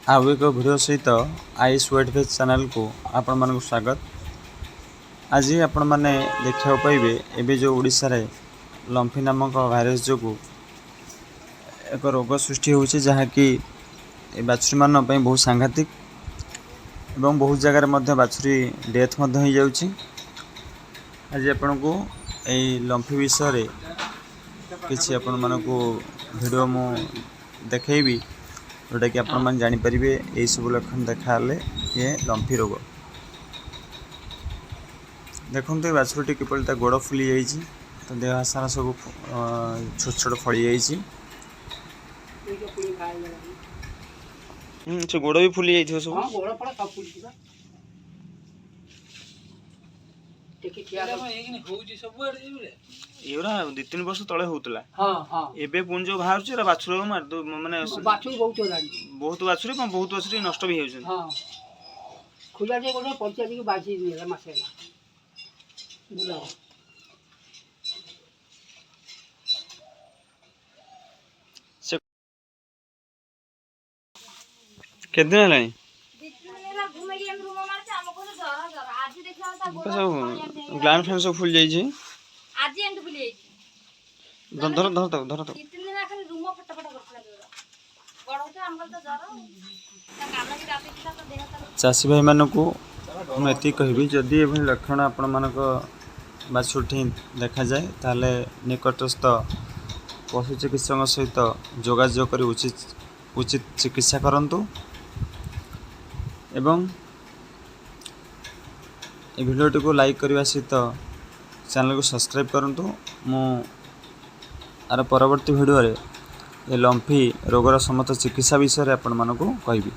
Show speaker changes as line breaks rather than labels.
आउ एक वीडियो सहित आयुष वेट भेज चैनल को आपण मानक स्वागत। आज आपण मैंने देखा पाइबे एवं जो ओडिशा रे लम्फी नामक भाइरस जो एक रोग सृष्टि होछि जहाँकि बाछुरी मान बहुत सांघातिक एवं बहुत जगार बाछुरी डेथ हो जाउछि। आज आपण को यही लम्फी विषय किसी आपण मानक वीडियो मु देखैबी जोटा कि आपण मैंने जानीपर यही सब लक्षण देखा ये लम्फी रोग। देखो ये बाछुरी किपरि गोड़ फुली जाइए तो देह सारा सब छोट छोट फड़ी जाइए से गोड़ भी फुली जाइए सब एरा 2-3 वर्ष तले होतला। एबे पुन जो बाहर छ बाछुरी मार माने
बाछुरी
बहुत बाछुरी नष्ट भी होउछन।
खुला जे कोने पंचायत के बाछी नेला मासेला बुला
से केदिन हलानी ग्लैंड फैन सब फुल जाइए
आज एंड फुल जाइए
धर धर धर धर धर
2-3 दिन खाली रूम फटाफट करथला जोरा बड़ होते हमर तो जरा ता कामला की रात इच्छा तो देह तर
चाषी भाई मानक मुझे कहबी जदि एभली लक्षण आपण मानक बाछुरी देखा जाए ताले निकटस्थ पशु चिकित्सक सहित जोगाजोग कर उचित चिकित्सा करंतु एवं ये वीडियोटी को लाइक करने सहित चैनल को सब्सक्राइब करंतु। मु आर परवर्ती वीडियो रे ये लम्फी रोगर समस्त चिकित्सा विषय आपण मानक कहबी।